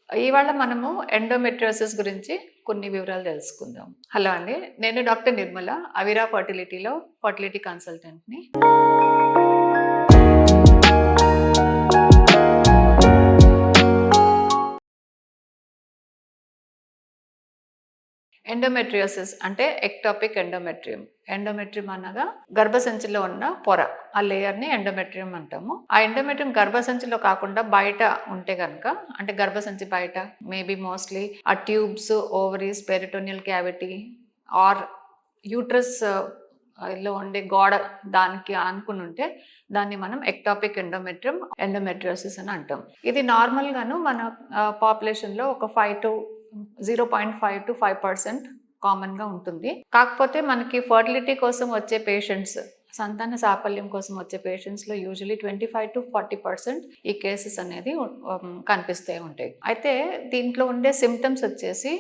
ఇవాళ మనము ఎండోమెట్రియోసిస్ గురించి కొన్ని వివరాలు తెలుసుకుందాం. హలో అండి. నేను డాక్టర్ నిర్మల, అవిరా ఫర్టిలిటీలో ఫర్టిలిటీ కన్సల్టెంట్‌ని. ఎండోమెట్రియోసిస్ అంటే ఎక్టాపిక్ ఎండోమెట్రియం. ఎండోమెట్రియం అనగా గర్భసంచిలో ఉన్న పొర. ఆ లేయర్‌ని ఎండోమెట్రియం అంటాము. ఆ ఎండోమెట్రియం గర్భసంచిలో కాకుండా బయట ఉంటే గనక, అంటే గర్భసంచి బయట మేబీ మోస్ట్‌లీ ఆ tubes, ovaries, peritoneal cavity or uterus లో ఉండే గోడ దానికి ఆనుకుని ఉంటే దాన్ని మనం ఎక్టాపిక్ ఎండోమెట్రియోసిస్ అని అంటాం. ఇది నార్మల్‌గాను మన పాపులేషన్‌లో ఒక 0.5 to 5% కామన్‌గా ఉంటుంది. కాకపోతే మనకి ఫర్టిలిటీ కోసం వచ్చే పేషెంట్స్, సంతాన సాఫల్యం కోసం వచ్చే పేషెంట్స్‌లో యూజువల్లీ 25-40% ఈ కేసెస్ అనేది కనిపిస్తూ ఉంటాయి. అయితే దీంట్లో ఉండే సిమ్టమ్స్ వచ్చేసి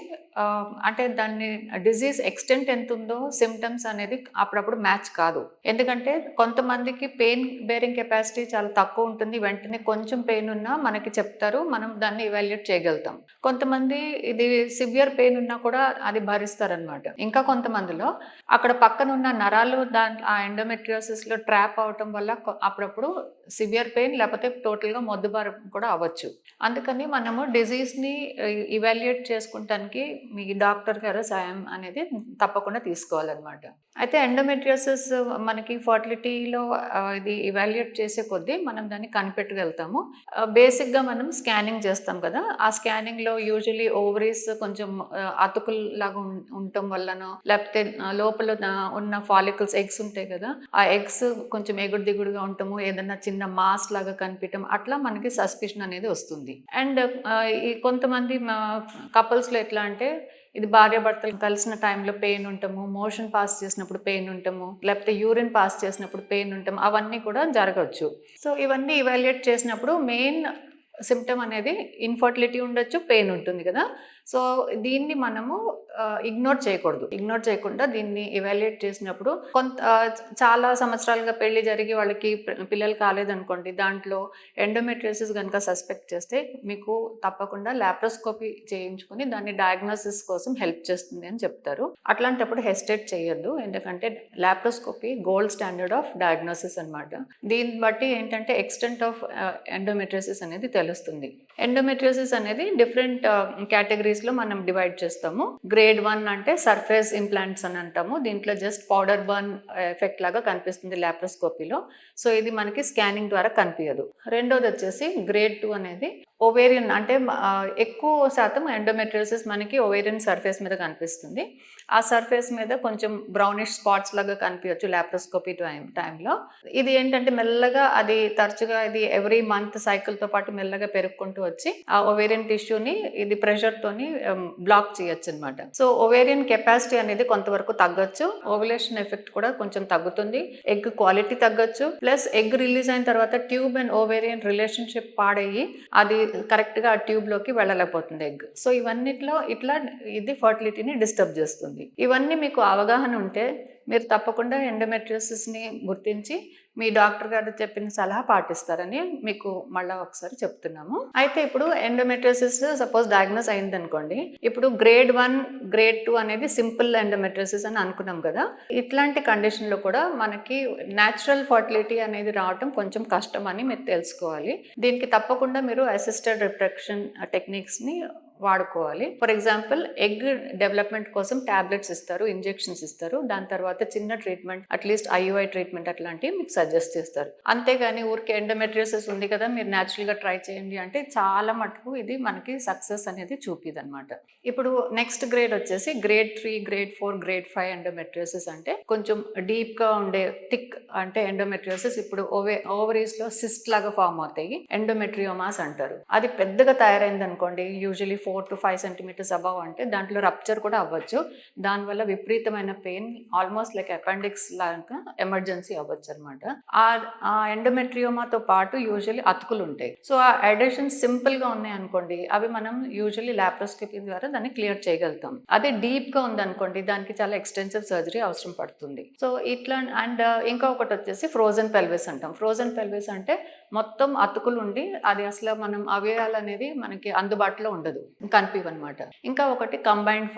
అంటే దాన్ని డిజీజ్ ఎక్స్టెంట్ ఎంత ఉందో సిమ్టమ్స్ అనేది అప్పుడప్పుడు మ్యాచ్ కాదు. ఎందుకంటే కొంతమందికి పెయిన్ బేరింగ్ కెపాసిటీ చాలా తక్కువ ఉంటుంది. వెంటనే కొంచెం పెయిన్ ఉన్నా మనకి చెప్తారు, మనం దాన్ని ఇవాల్యుయేట్ చేయగలుగుతాం. కొంతమంది ఇది సివియర్ పెయిన్ ఉన్నా కూడా అది భరిస్తారనమాట. ఇంకా కొంతమందిలో అక్కడ పక్కన ఉన్న నరాలు ఆ ఎండోమెట్రియోసిస్లో ట్రాప్ అవటం వల్ల అప్పుడప్పుడు సివియర్ పెయిన్ లేకపోతే టోటల్గా మొద్దుబారు కూడా అవ్వచ్చు. అందుకని మనము డిజీజ్ని ఇవాల్యుయేట్ చేసుకుంటానికి మీ డాక్టర్ గారు సాయం అనేది తప్పకుండా తీసుకోవాలన్నమాట. అయితే ఎండోమెట్రియోసిస్ మనకి ఫర్టిలిటీలో ఇది ఇవాల్యుయేట్ చేసే కొద్దీ మనం దాన్ని కనిపెట్టగలుగుతాము. బేసిక్గా మనం స్కానింగ్ చేస్తాం కదా, ఆ స్కానింగ్లో యూజువలీ ఓవరీస్ కొంచెం అతుకుల్లాగా ఉండటం వల్లనో, లేకపోతే లోపల ఉన్న ఫాలికల్స్ ఎగ్స్ ఉంటాయి కదా, ఆ ఎగ్స్ కొంచెం ఎగుడు దిగుడుగా ఉండటము, ఏదన్నా చిన్న మాస్ లాగా కనిపించడం, అట్లా మనకి సస్పిషన్ అనేది వస్తుంది. అండ్ ఈ కొంతమంది కపుల్స్లో ఎట్లా అంటే ఇది భార్యాభర్తలు కలిసిన టైంలో పెయిన్ ఉంటాము, మోషన్ పాస్ చేసినప్పుడు పెయిన్ ఉంటాము, లేకపోతే యూరిన్ పాస్ చేసినప్పుడు పెయిన్ ఉంటాము, అవన్నీ కూడా జరగవచ్చు. సో ఇవన్నీ ఇవాల్యుయేట్ చేసినప్పుడు మెయిన్ సిమ్టమ్ అనేది ఇన్ఫర్టిలిటీ ఉండొచ్చు, పెయిన్ ఉంటుంది కదా. సో దీన్ని మనము ఇగ్నోర్ చేయకూడదు. ఇగ్నోర్ చేయకుండా దీన్ని ఇవాల్యుయేట్ చేసినప్పుడు చాలా సంవత్సరాలుగా పెళ్లి జరిగి వాళ్ళకి పిల్లలు కాలేదనుకోండి, దాంట్లో ఎండోమెట్రియోసిస్ కనుక సస్పెక్ట్ చేస్తే మీకు తప్పకుండా లాప్రోస్కోపీ చేయించుకుని దాన్ని డయాగ్నోసిస్ కోసం హెల్ప్ చేస్తుంది అని చెప్తారు. అట్లాంటప్పుడు హెసిటేట్ చేయొద్దు, ఎందుకంటే laparoscopy gold standard of diagnosis అనమాట. దీన్ని బట్టి ఏంటంటే ఎక్స్టెంట్ ఆఫ్ ఎండోమెట్రియోసిస్ అనేది తెలుస్తుంది. ఎండోమెట్రియోసిస్ అనేది డిఫరెంట్ కేటగిరీస్లో మనం డివైడ్ చేస్తాము. గ్రేడ్ 1 అంటే సర్ఫేస్ ఇంప్లాంట్స్ అని అంటాము. దీంట్లో జస్ట్ పౌడర్ బర్న్ ఎఫెక్ట్ లాగా కనిపిస్తుంది లాప్రోస్కోపీలో. సో ఇది మనకి స్కానింగ్ ద్వారా కనిపించదు. రెండోది వచ్చేసి గ్రేడ్ 2 అనేది ఓవేరియన్, అంటే ఎక్కువ శాతం ఎండోమెట్రియోసిస్ మనకి ఓవేరియన్ సర్ఫేస్ మీద కనిపిస్తుంది. ఆ సర్ఫేస్ మీద కొంచెం బ్రౌనిష్ స్పాట్స్ లాగా కనిపించవచ్చు లాప్రోస్కోపీ టైంలో. ఇది ఏంటంటే మెల్లగా అది తరచుగా ఇది ఎవ్రీ మంత్ సైకిల్తో పాటు మెల్లగా పెరుగుకుంటూ వచ్చి ఆ ఓవేరియన్ టిష్యూని ఇది ప్రెషర్తోని బ్లాక్ చేయొచ్చు అనమాట. సో ఓవేరియన్ కెపాసిటీ అనేది కొంతవరకు తగ్గొచ్చు, ఓవులేషన్ ఎఫెక్ట్ కూడా కొంచెం తగ్గుతుంది, ఎగ్ క్వాలిటీ తగ్గొచ్చు, ప్లస్ ఎగ్ రిలీజ్ అయిన తర్వాత ట్యూబ్ అండ్ ఓవేరియన్ రిలేషన్షిప్ పాడయ్యి అది కరెక్ట్గా ఆ ట్యూబ్లోకి వెళ్ళలేకపోతుంది ఎగ్. సో ఇవన్నిట్లో ఇది ఫర్టిలిటీని డిస్టర్బ్ చేస్తుంది. ఇవన్నీ మీకు అవగాహన ఉంటే మీరు తప్పకుండా ఎండోమెట్రియోసిస్ని గుర్తించి మీ డాక్టర్ గారు చెప్పిన సలహా పాటిస్తారని మీకు మళ్ళీ ఒకసారి చెప్తున్నాము. అయితే ఇప్పుడు ఎండోమెట్రియోసిస్ సపోజ్ డయాగ్నోస్ అయిందనుకోండి, ఇప్పుడు గ్రేడ్ 1, గ్రేడ్ 2 అనేది సింపుల్ ఎండోమెట్రియోసిస్ అని అనుకున్నాం కదా. ఇట్లాంటి కండిషన్లో కూడా మనకి న్యాచురల్ ఫర్టిలిటీ అనేది రావటం కొంచెం కష్టం అని మీరు తెలుసుకోవాలి. దీనికి తప్పకుండా మీరు అసిస్టెడ్ రిప్రొడక్షన్ టెక్నిక్స్ని వాడుకోవాలి. ఫర్ ఎగ్జాంపుల్ ఎగ్ డెవలప్మెంట్ కోసం టాబ్లెట్స్ ఇస్తారు, ఇంజెక్షన్స్ ఇస్తారు, దాని తర్వాత చిన్న ట్రీట్మెంట్ అట్లీస్ట్ IUI ట్రీట్మెంట్ అట్లాంటివి మీకు సజెస్ట్ చేస్తారు. అంతేగాని ఊరికి ఎండోమెట్రియోసిస్ ఉంది కదా మీరు న్యాచురల్గా ట్రై చేయండి అంటే చాలా మటుకు ఇది మనకి సక్సెస్ అనేది చూపిది అనమాట. ఇప్పుడు నెక్స్ట్ గ్రేడ్ వచ్చేసి గ్రేడ్ 3, గ్రేడ్ 4, గ్రేడ్ 5 ఎండోమెట్రియోసిస్ అంటే కొంచెం డీప్గా ఉండే థిక్ అంటే ఎండోమెట్రియోసిస్. ఇప్పుడు ఓవరీస్లో సిస్ట్ లాగా ఫామ్ అవుతాయి, ఎండోమెట్రియోమాస్ అంటారు. అది పెద్దగా తయారైంది అనుకోండి, యూజువలీ 4 to 5 సెంటీమీటర్స్ అబవ్ అంటే దాంట్లో రప్చర్ కూడా అవ్వచ్చు. దానివల్ల విపరీతమైన పెయిన్ ఆల్మోస్ట్ లైక్ అపెండిక్స్ లాగా ఎమర్జెన్సీ అవ్వచ్చు అనమాట. ఆ ఎండోమెట్రియోమాతో పాటు యూజువల్లీ అతుకులు ఉంటాయి. సో ఆ ఎడిషన్స్ సింపుల్గా ఉన్నాయి అనుకోండి, అవి మనం యూజువల్లీ లాప్రోస్కోపీ ద్వారా దాన్ని క్లియర్ చేయగలుగుతాం. అదే డీప్గా ఉందనుకోండి, దానికి చాలా ఎక్స్టెన్సివ్ సర్జరీ అవసరం పడుతుంది. సో ఇట్లా అండ్ ఇంకొకటి వచ్చేసి ఫ్రోజన్ పెల్విస్ అంటాం. ఫ్రోజన్ పెల్విస్ అంటే మొత్తం అతుకులు ఉండి అది అసలు మనం అవయవాలు అనేది మనకి అందుబాటులో ఉండదు, కనిపివన్నమాట. ఇంకా ఒకటి కంబైన్డ్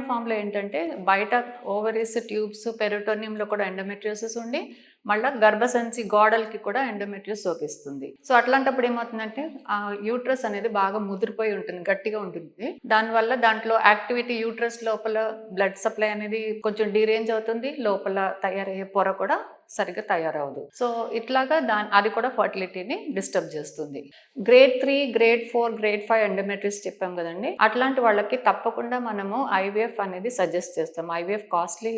ఫామ్లో ఏంటంటే బయట ఓవరీస్, ట్యూబ్స్, పెరిటోనియంలో కూడా ఎండోమెట్రియోసిస్ ఉండి మళ్ళీ గర్భసంచి గోడలకి కూడా ఎండోమెట్రియోస్ సోకిస్తుంది. సో అట్లాంటప్పుడు ఏమవుతుందంటే ఆ యూట్రస్ అనేది బాగా ముదిరిపోయి ఉంటుంది, గట్టిగా ఉంటుంది. దానివల్ల దాంట్లో యాక్టివిటీ, యూట్రస్ లోపల బ్లడ్ సప్లై అనేది కొంచెం డీరేంజ్ అవుతుంది, లోపల తయారయ్యే పొర కూడా సరిగ్గా తయారవదు. సో ఇట్లాగా అది కూడా ఫర్టిలిటీని డిస్టర్బ్ చేస్తుంది. గ్రేడ్ 3, గ్రేడ్ 4, గ్రేడ్ 5 ఎండోమెట్రియోసిస్ చెప్పాం కదండి. అట్లాంటి వాళ్ళకి తప్పకుండా మనము ఐవీఎఫ్ అనేది సజెస్ట్ చేస్తాం. ఐవీఎఫ్ కాస్ట్లీ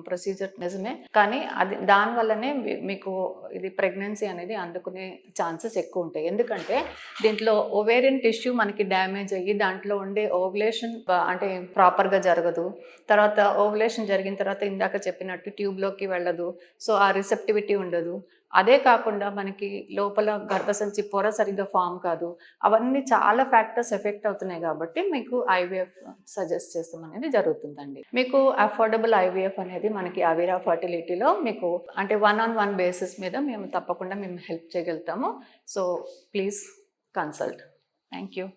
ప్రొసీజర్ నిజమే, కానీ అది దానివల్లనే మీకు ఇది ప్రెగ్నెన్సీ అనేది అందుకునే ఛాన్సెస్ ఎక్కువ ఉంటాయి. ఎందుకంటే దీంట్లో ఓవేరియన్ టిష్యూ మనకి డ్యామేజ్ అయ్యి దాంట్లో ఉండే ఓవులేషన్ అంటే ప్రాపర్గా జరగదు. తర్వాత ఓవులేషన్ జరిగిన తర్వాత ఇందాక చెప్పినట్టు ట్యూబ్లోకి వెళ్ళదు. సో ఆ రిసెప్టివిటీ ఉండదు. అదే కాకుండా మనకి లోపల గర్భసంచి పొర సరిగ్గా ఫామ్ కాదు. అవన్నీ చాలా ఫ్యాక్టర్స్ ఎఫెక్ట్ అవుతున్నాయి కాబట్టి మీకు ఐవీఎఫ్ సజెస్ట్ చేస్తాం అనేది జరుగుతుందండి. మీకు అఫోర్డబుల్ ఐవీఎఫ్ అనేది మనకి అవీరా ఫర్టిలిటీలో మీకు అంటే 1-on-1 బేసిస్ మీద మేము తప్పకుండా హెల్ప్ చేయగలుగుతాము. So please consult. Thank you.